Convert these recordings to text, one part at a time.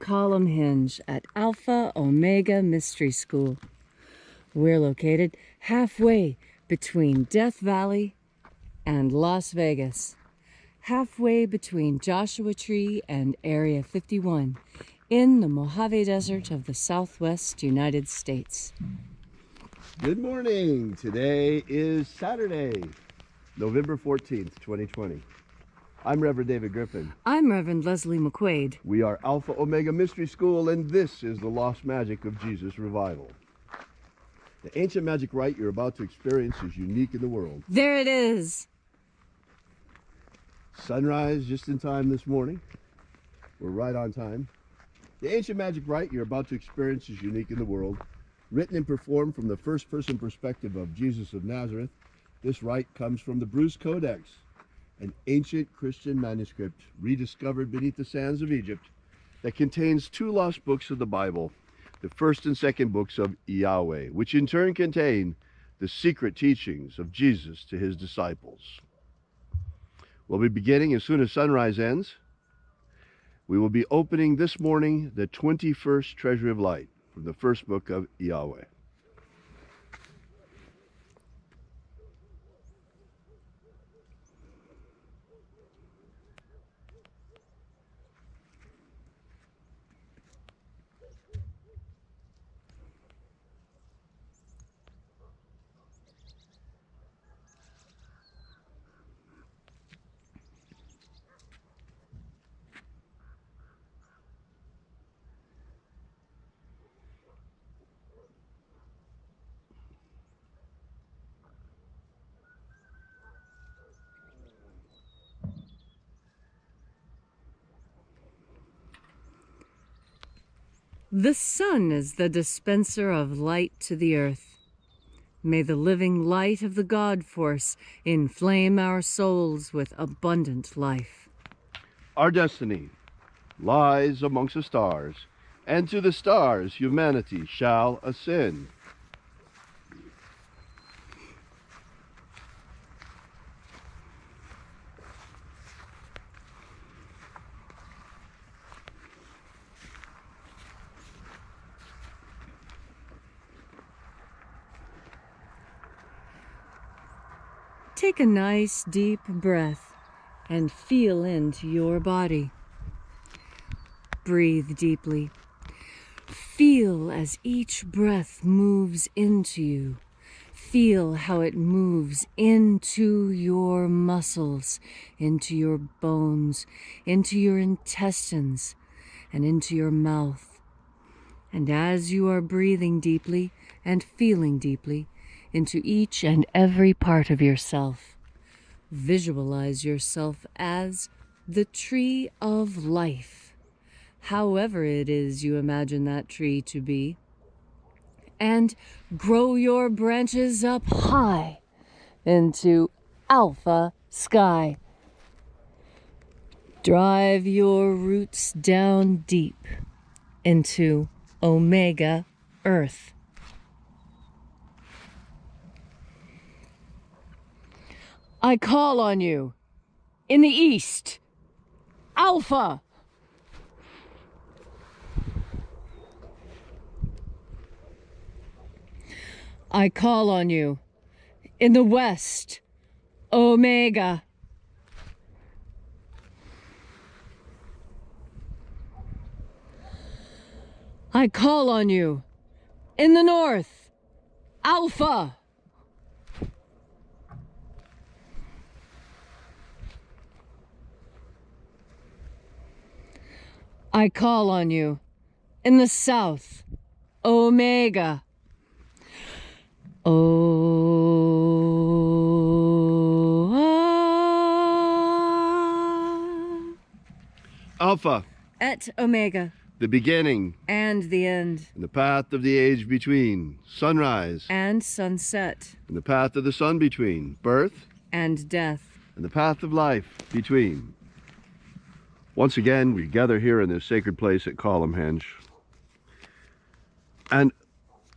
column hinge at Alpha Omega Mystery School. We're located halfway between Death Valley and Las Vegas, halfway between Joshua Tree and Area 51 in the Mojave Desert of the Southwest United States. Good morning. Today is Saturday, November 14th, 2020. I'm Reverend David Griffin. I'm Reverend Leslie McQuaid. We are Alpha Omega Mystery School, and this is the Lost Magic of Jesus Revival. The ancient magic rite you're about to experience is unique in the world. There it is. Sunrise just in time this morning. We're right on time. The ancient magic rite you're about to experience is unique in the world. Written and performed from the first-person perspective of Jesus of Nazareth, this rite comes from the Bruce Codex, an ancient Christian manuscript rediscovered beneath the sands of Egypt that contains two lost books of the Bible, the first and second books of Yahweh, which in turn contain the secret teachings of Jesus to his disciples. We'll be beginning as soon as sunrise ends. We will be opening this morning the 21st Treasury of Light from the first book of Yahweh. The sun is the dispenser of light to the earth. May the living light of the God force inflame our souls with abundant life. Our destiny lies amongst the stars, and to the stars humanity shall ascend. Take a nice deep breath and feel into your body. Breathe deeply. Feel as each breath moves into you. Feel how it moves into your muscles, into your bones, into your intestines, and into your mouth. And as you are breathing deeply and feeling deeply into each and every part of yourself, visualize yourself as the tree of life, however it is you imagine that tree to be, and grow your branches up high into alpha sky. Drive your roots down deep into omega earth. I call on you in the east, Alpha. I call on you in the west, Omega. I call on you in the north, Alpha. I call on you in the south, Omega. Alpha, Et Omega, the beginning and the end, and the path of the age between, sunrise and sunset, and the path of the sun between, birth and death, and the path of life between. Once again, we gather here in this sacred place at Columnhenge, and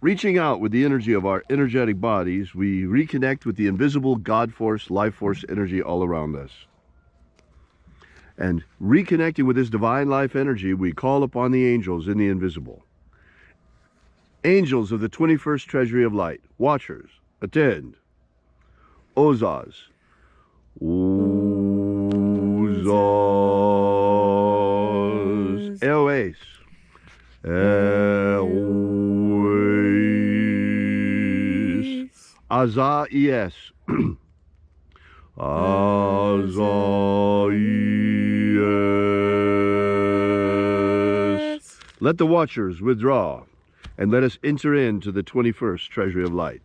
reaching out with the energy of our energetic bodies, we reconnect with the invisible God force, life force energy all around us. And reconnecting with this divine life energy, we call upon the angels in the invisible. Angels of the 21st Treasury of Light, watchers, attend. Ozas. Ozas. Eoes. Eoes. Azaies. Azaies. Let the watchers withdraw, and let us enter into the 21st Treasury of Light.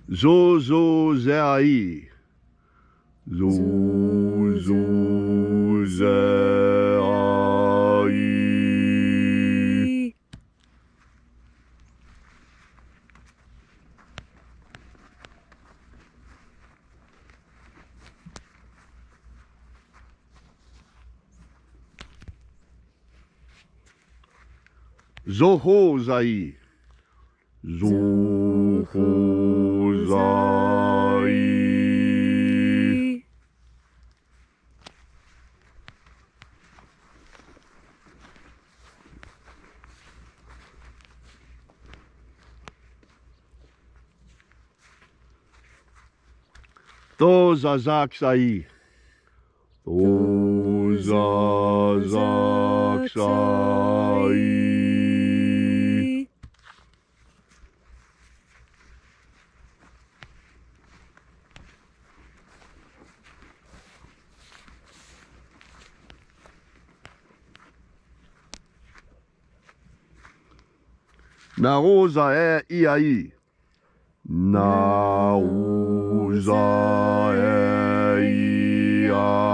Zozozai. Zozozai. Zohozai. Zohozai. Thozazaksai. Thozazaksai. Naoza e iai. Naoza e iai.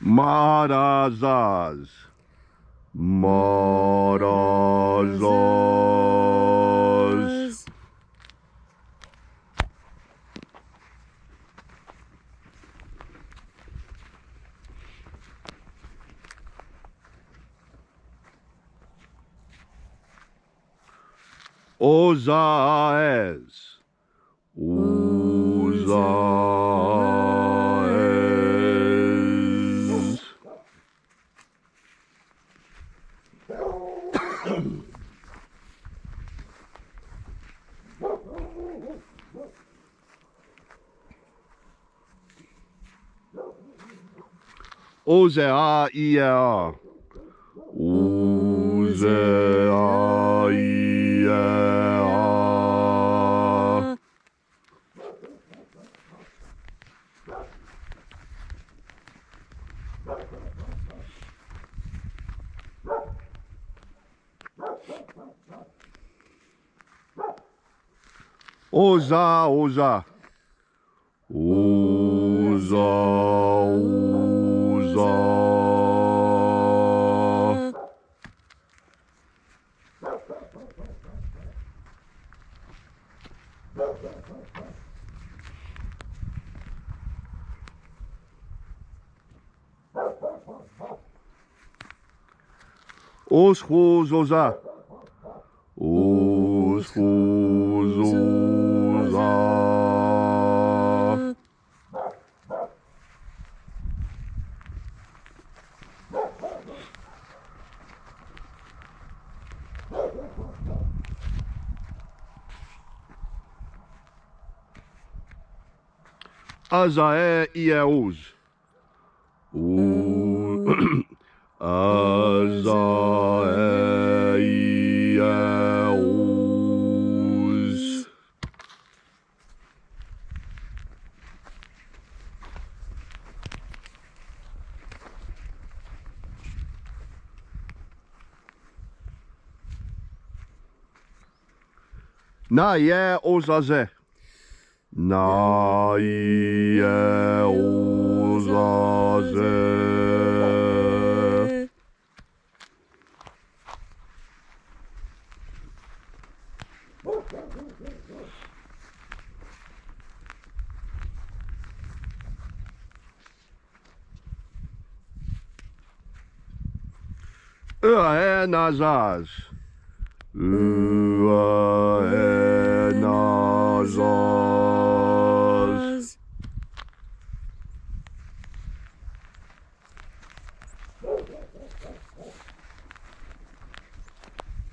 Marazaz. Marazaz. Ozaes. Ozaes. Ozea ia. Ozea ia. Oza, oza. Oza, oza. Oschozoza. Oschozoza. Azae ieus. Azae ieus. Na ye ozaze. 나이에 오사세. 으아에 나자즈. 으아에 나자즈.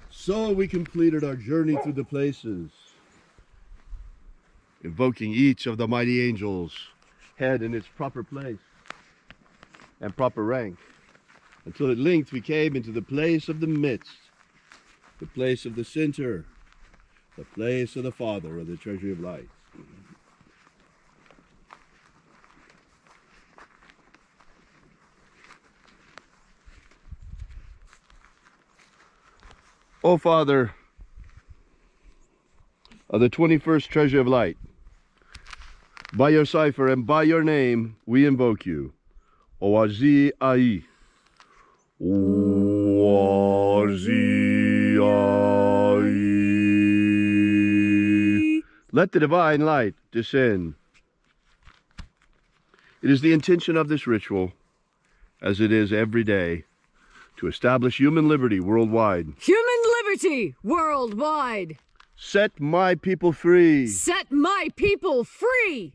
So we completed our journey through the places, invoking each of the mighty angels' head in its proper place and proper rank, until at length we came into the place of the midst, the place of the center, the place of the Father of the treasury of light. O Father of the 21st treasury of light, by your cipher and by your name we invoke you. Oazi Ai. Oazi Ai. Let the divine light descend. It is the intention of this ritual, as it is every day, to establish human liberty worldwide. Human liberty worldwide. Set my people free. Set my people free.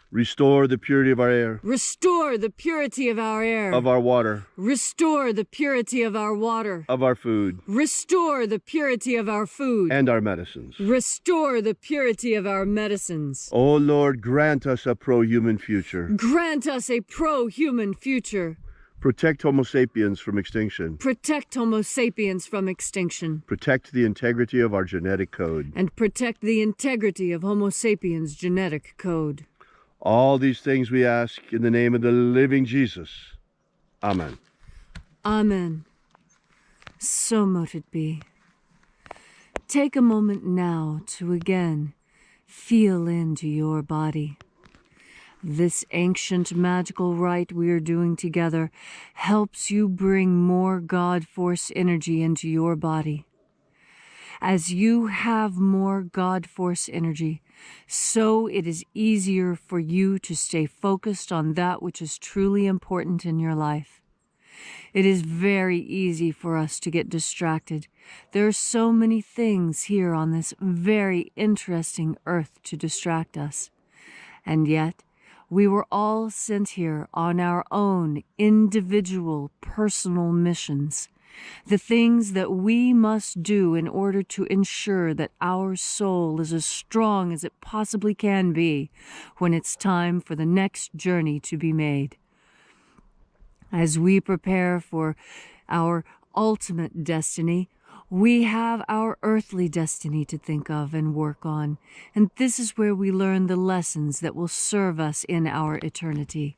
Restore the purity of our air. Restore the purity of our air. Of our water. Restore the purity of our water. Of our food. Restore the purity of our food. And our medicines. Restore the purity of our medicines. O Lord, grant us a pro-human future. Grant us a pro-human future. Protect Homo sapiens from extinction. Protect Homo sapiens from extinction. Protect the integrity of our genetic code. And protect the integrity of Homo sapiens' genetic code. All these things we ask in the name of the living Jesus. Amen. Amen. So mote it be. Take a moment now to again feel into your body. This ancient magical rite we are doing together helps you bring more God Force energy into your body. As you have more God Force energy, so it is easier for you to stay focused on that which is truly important in your life. It is very easy for us to get distracted. There are so many things here on this very interesting earth to distract us. And yet, we were all sent here on our own individual personal missions. The things that we must do in order to ensure that our soul is as strong as it possibly can be when it's time for the next journey to be made. As we prepare for our ultimate destiny, we have our earthly destiny to think of and work on, and this is where we learn the lessons that will serve us in our eternity.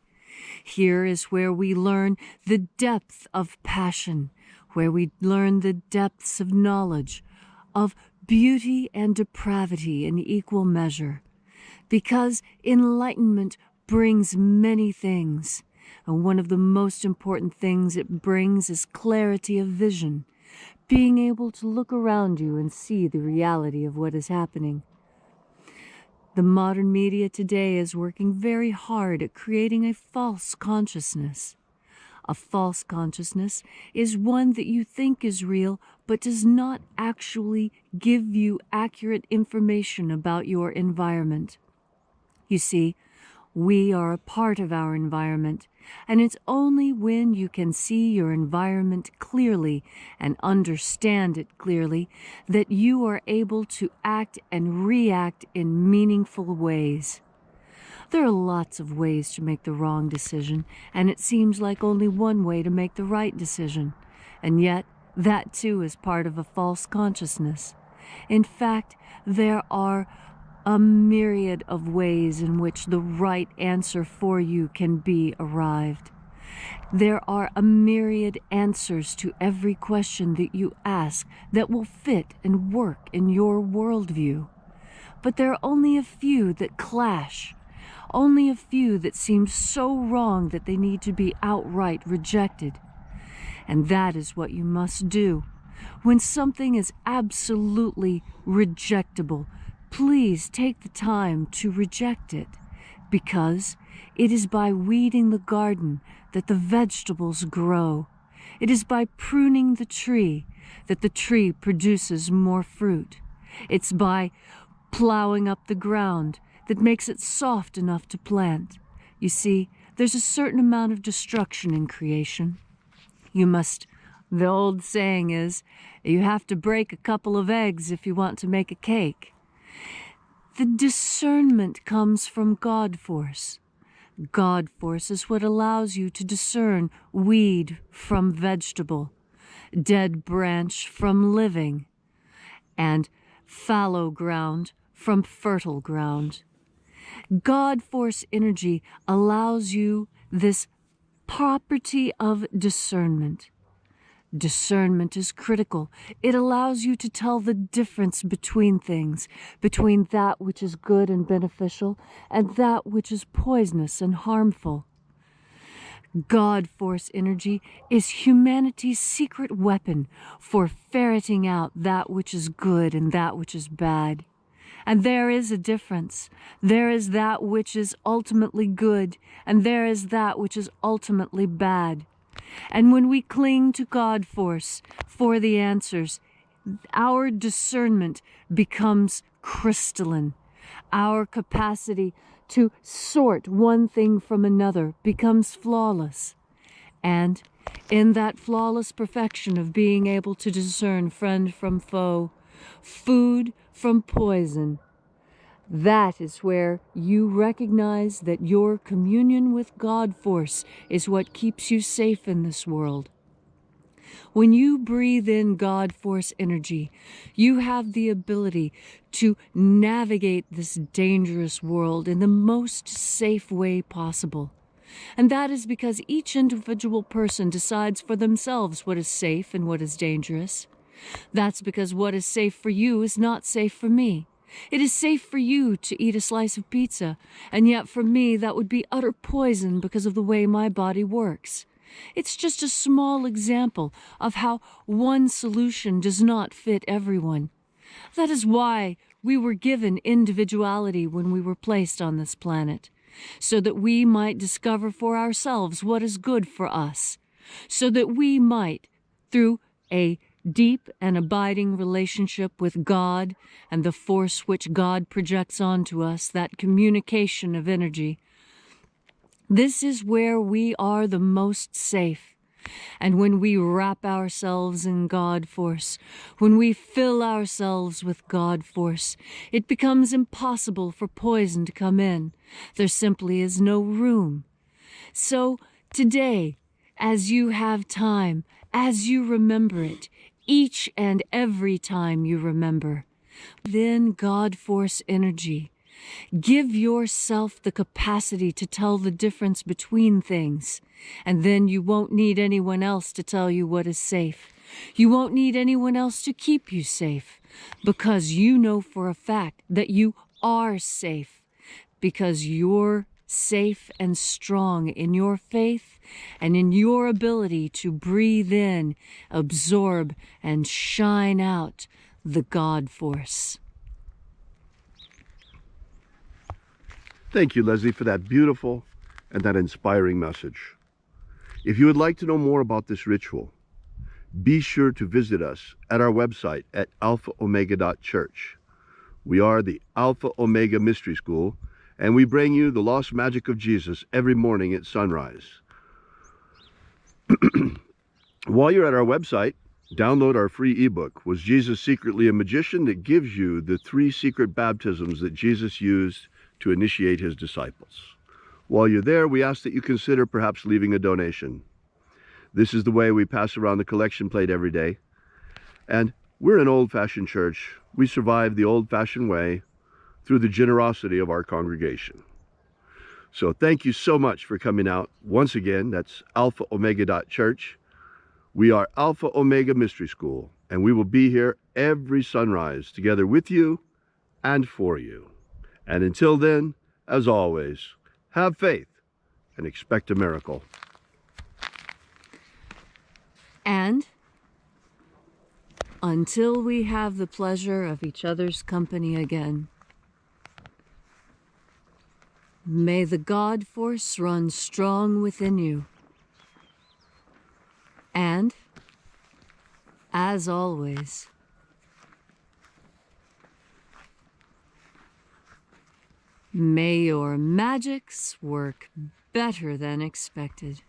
Here is where we learn the depth of passion, where we learn the depths of knowledge, of beauty and depravity in equal measure, because enlightenment brings many things, and one of the most important things it brings is clarity of vision, being able to look around you and see the reality of what is happening. The modern media today is working very hard at creating a false consciousness. A false consciousness is one that you think is real, but does not actually give you accurate information about your environment. You see, we are a part of our environment, and it's only when you can see your environment clearly and understand it clearly that you are able to act and react in meaningful ways. There are lots of ways to make the wrong decision, and it seems like only one way to make the right decision. And yet, that too is part of a false consciousness. In fact, there are a myriad of ways in which the right answer for you can be arrived. There are a myriad answers to every question that you ask that will fit and work in your worldview. but there are only a few that clash, only a few that seem so wrong that they need to be outright rejected. And that is what you must do. When something is absolutely rejectable, please take the time to reject it, because it is by weeding the garden that the vegetables grow. It is by pruning the tree that the tree produces more fruit. It's by plowing up the ground that makes it soft enough to plant. You see, there's a certain amount of destruction in creation. The old saying is, you have to break a couple of eggs if you want to make a cake. The discernment comes from God force. God force is what allows you to discern weed from vegetable, dead branch from living, and fallow ground from fertile ground. God force energy allows you this property of discernment. Discernment is critical. It allows you to tell the difference between things, between that which is good and beneficial and that which is poisonous and harmful. God force energy is humanity's secret weapon for ferreting out that which is good and that which is bad. And there is a difference. There is that which is ultimately good, and there is that which is ultimately bad. And when we cling to God force for the answers, our discernment becomes crystalline. Our capacity to sort one thing from another becomes flawless. And in that flawless perfection of being able to discern friend from foe, food from poison, that is where you recognize that your communion with God force is what keeps you safe in this world. When you breathe in God force energy, you have the ability to navigate this dangerous world in the most safe way possible. And that is because each individual person decides for themselves what is safe and what is dangerous. That's because what is safe for you is not safe for me. It is safe for you to eat a slice of pizza, and yet for me that would be utter poison because of the way my body works. It's just a small example of how one solution does not fit everyone. That is why we were given individuality when we were placed on this planet, so that we might discover for ourselves what is good for us, so that we might, through a deep and abiding relationship with God and the force which God projects onto us, that communication of energy, this is where we are the most safe. And when we wrap ourselves in God force, when we fill ourselves with God force, it becomes impossible for poison to come in. There simply is no room. So today, as you have time, as you remember it, each and every time you remember, then God force energy. Give yourself the capacity to tell the difference between things, and then you won't need anyone else to tell you what is safe. You won't need anyone else to keep you safe, because you know for a fact that you are safe, because you're safe and strong in your faith and in your ability to breathe in, absorb, and shine out the God force. Thank you, Leslie, for that beautiful and that inspiring message. If you would like to know more about this ritual, be sure to visit us at our website at alphaomega.church. We are the Alpha Omega Mystery School, and we bring you the lost magic of Jesus every morning at sunrise. While you're at our website, download our free ebook, Was Jesus Secretly a Magician? That gives you the 3 secret baptisms that Jesus used to initiate his disciples. While you're there, we ask that you consider perhaps leaving a donation. This is the way we pass around the collection plate every day. And we're an old-fashioned church. We survive the old-fashioned way through the generosity of our congregation. So thank you so much for coming out. Once again, that's alphaomega.church. We are Alpha Omega Mystery School, and we will be here every sunrise together with you and for you. And until then, as always, have faith and expect a miracle. And until we have the pleasure of each other's company again, may the God force run strong within you. And, as always, may your magics work better than expected.